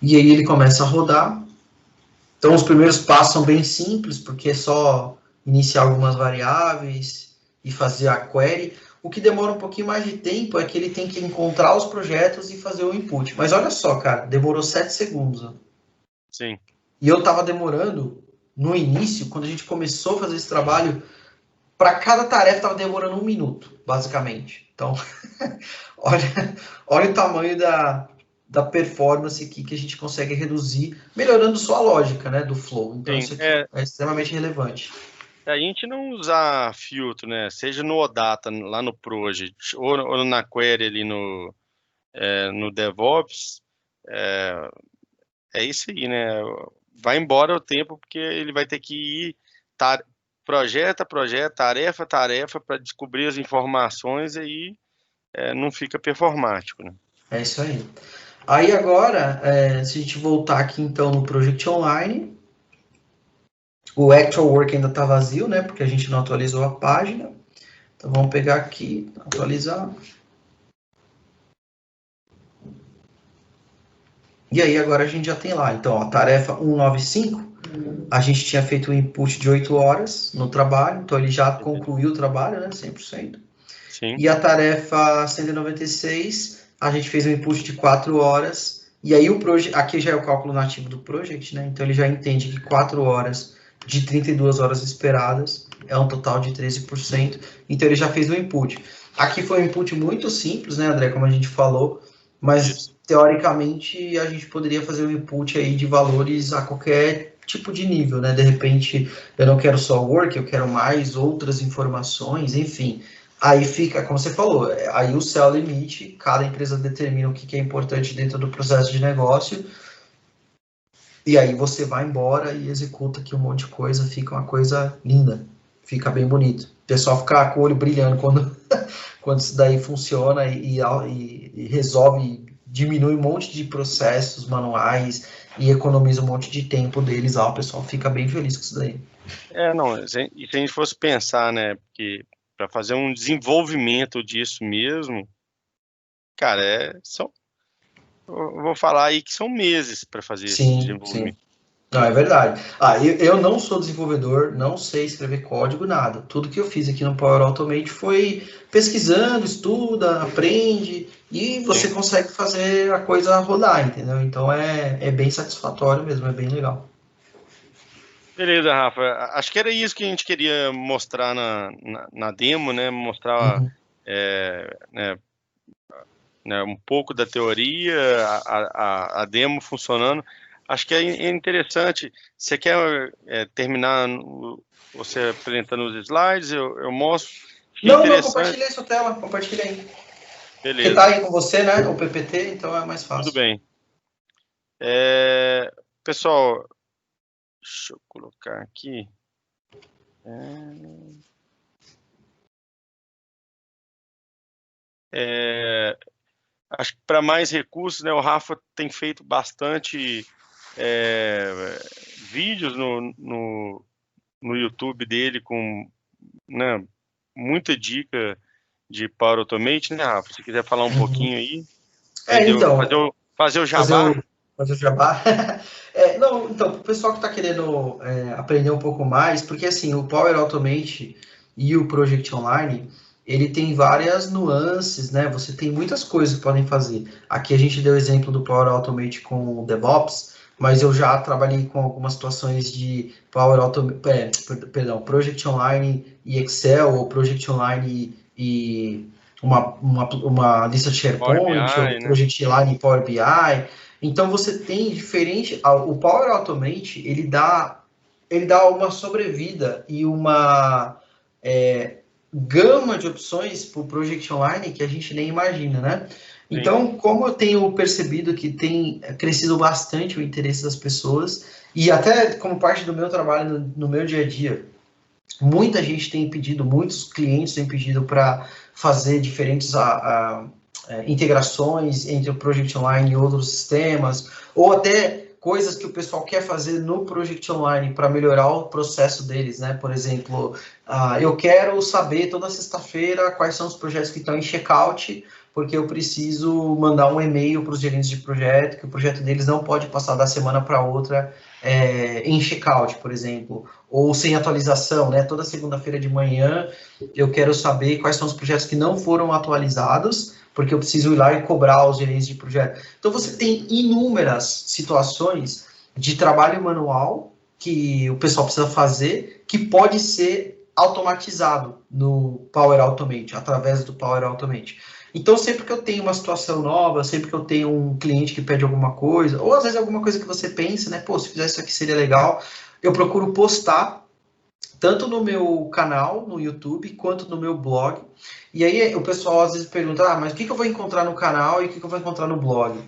E aí ele começa a rodar. Então, os primeiros passos são bem simples, porque é só iniciar algumas variáveis e fazer a query. O que demora um pouquinho mais de tempo é que ele tem que encontrar os projetos e fazer o input. Mas olha só, cara, demorou 7 segundos. Ó. Sim. E eu estava demorando, no início, quando a gente começou a fazer esse trabalho, para cada tarefa estava demorando 1 minuto, basicamente. Então, olha o tamanho da performance aqui que a gente consegue reduzir, melhorando só a lógica, né, do flow. Então, Sim. isso aqui é extremamente relevante. A gente não usar filtro, né? Seja no OData, lá no Project, ou na Query ali no DevOps, é isso aí, né? Vai embora o tempo, porque ele vai ter que ir projeto a projeto, tarefa a tarefa, para descobrir as informações, e aí não fica performático, né? É isso aí. Aí agora, se a gente voltar aqui então no Project Online, o Actual Work ainda está vazio, né? Porque a gente não atualizou a página. Então vamos pegar aqui, atualizar. E aí agora a gente já tem lá. Então, a tarefa 195, a gente tinha feito um input de 8 horas no trabalho, então ele já concluiu o trabalho, né? 100%. Sim. E a tarefa 196, a gente fez um input de 4 horas. E aí aqui já é o cálculo nativo do project, né? Então ele já entende que 4 horas de 32 horas esperadas é um total de 13%. Então ele já fez o input. Aqui foi um input muito simples, né, André? Como a gente falou, mas teoricamente a gente poderia fazer um input aí de valores a qualquer tipo de nível, né? De repente eu não quero só work, eu quero mais outras informações, enfim. Aí fica, como você falou, aí o céu limite, cada empresa determina o que é importante dentro do processo de negócio, e aí você vai embora e executa aqui um monte de coisa, fica uma coisa linda, fica bem bonito. O pessoal fica com o olho brilhando quando isso daí funciona e resolve, diminui um monte de processos manuais e economiza um monte de tempo deles, o pessoal fica bem feliz com isso daí. Não, e se a gente fosse pensar, né, porque para fazer um desenvolvimento disso mesmo, cara, eu vou falar aí que são meses para fazer esse desenvolvimento. Sim. Não, é verdade. Eu não sou desenvolvedor, não sei escrever código, nada. Tudo que eu fiz aqui no Power Automate foi pesquisando, estuda, aprende, e você consegue fazer a coisa rodar, entendeu? Então é bem satisfatório mesmo, é bem legal. Beleza, Rafa. Acho que era isso que a gente queria mostrar na demo, né? Mostrar né, um pouco da teoria, a demo funcionando. Acho que é interessante. Você quer terminar você apresentando os slides? Eu mostro. Não, compartilhei sua tela, compartilha aí. Beleza. Porque tá aí com você, né? O PPT, então é mais fácil. Tudo bem. Pessoal, deixa eu colocar aqui. Acho que para mais recursos, né, o Rafa tem feito bastante vídeos no YouTube dele com, né, muita dica de Power Automate, né, Rafa? Se quiser falar um pouquinho aí. Então, fazer o jabá. Fazer o jabá. Não, então, para o pessoal que está querendo aprender um pouco mais, porque assim, o Power Automate e o Project Online, ele tem várias nuances, né? Você tem muitas coisas que podem fazer. Aqui a gente deu o exemplo do Power Automate com o DevOps, mas eu já trabalhei com algumas situações de Power Automate, Project Online e Excel, ou Project Online e uma lista de SharePoint, BI, ou Project Online e Power BI. Então você tem diferente. O Power Automate ele dá uma sobrevida e uma gama de opções para o Project Online que a gente nem imagina, né? Sim. Então, como eu tenho percebido que tem crescido bastante o interesse das pessoas, e até como parte do meu trabalho no meu dia a dia, muita gente tem pedido, muitos clientes têm pedido para fazer diferentes integrações entre o Project Online e outros sistemas, ou até coisas que o pessoal quer fazer no Project Online para melhorar o processo deles, né? Por exemplo, eu quero saber toda sexta-feira quais são os projetos que estão em checkout porque eu preciso mandar um e-mail para os gerentes de projeto, que o projeto deles não pode passar da semana para outra em checkout, por exemplo, ou sem atualização, né? Toda segunda-feira de manhã eu quero saber quais são os projetos que não foram atualizados, porque eu preciso ir lá e cobrar os gerentes de projeto. Então você tem inúmeras situações de trabalho manual que o pessoal precisa fazer, que pode ser automatizado no Power Automate, através do Power Automate. Então, sempre que eu tenho uma situação nova, sempre que eu tenho um cliente que pede alguma coisa, ou às vezes alguma coisa que você pensa, né, pô, se fizer isso aqui seria legal, eu procuro postar tanto no meu canal, no YouTube, quanto no meu blog. E aí o pessoal às vezes pergunta, mas o que eu vou encontrar no canal e o que eu vou encontrar no blog?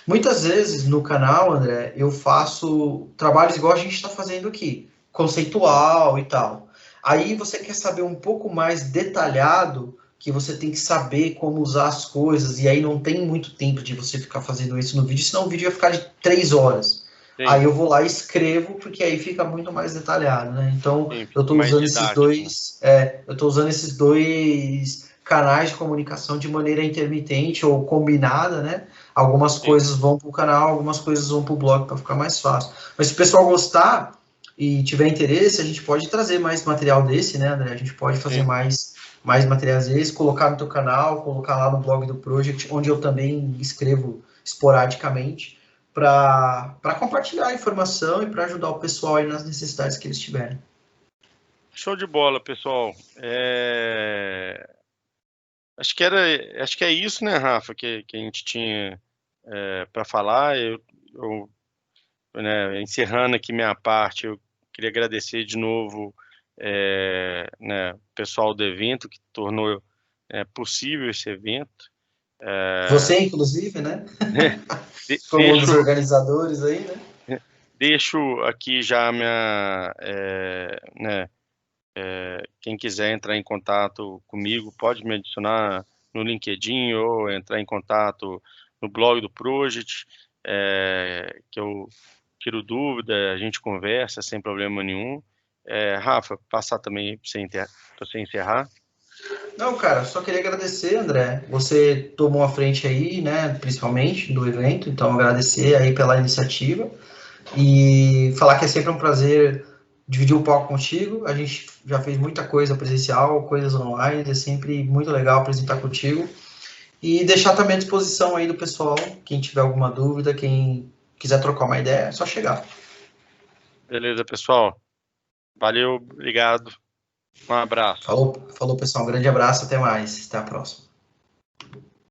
Muitas vezes no canal, André, eu faço trabalhos igual a gente está fazendo aqui, conceitual e tal. Aí você quer saber um pouco mais detalhado, que você tem que saber como usar as coisas, e aí não tem muito tempo de você ficar fazendo isso no vídeo, senão o vídeo vai ficar de 3 horas. Sim, Aí eu vou lá e escrevo, porque aí fica muito mais detalhado, né? Então, sim, eu fica estou mais usando esses didático, né? dois, eu estou usando esses dois canais de comunicação de maneira intermitente ou combinada, né? Algumas Sim. coisas vão para o canal, algumas coisas vão para o blog para ficar mais fácil. Mas se o pessoal gostar e tiver interesse, a gente pode trazer mais material desse, né, André? A gente pode fazer Sim. mais materiais desses, colocar no teu canal, colocar lá no blog do Project, onde eu também escrevo esporadicamente, para compartilhar a informação e para ajudar o pessoal aí nas necessidades que eles tiverem. Show de bola, pessoal. Acho que é isso, né, Rafa, que a gente tinha para falar. Né, encerrando aqui minha parte, eu queria agradecer de novo, né, o pessoal do evento que tornou possível esse evento. Você, inclusive, né? Como um dos Deixo, organizadores aí, né? deixo aqui já minha, né, quem quiser entrar em contato comigo, pode me adicionar no LinkedIn ou entrar em contato no blog do Project, que eu tiro dúvida, a gente conversa sem problema nenhum. Rafa, passar também para você encerrar. Não, cara, só queria agradecer, André. Você tomou a frente aí, né, principalmente do evento, então agradecer aí pela iniciativa e falar que é sempre um prazer dividir o palco contigo. A gente já fez muita coisa presencial, coisas online, é sempre muito legal apresentar contigo. E deixar também à disposição aí do pessoal, quem tiver alguma dúvida, quem quiser trocar uma ideia, é só chegar. Beleza, pessoal. Valeu, obrigado. Um abraço. Falou, pessoal. Um grande abraço, até mais. Até a próxima.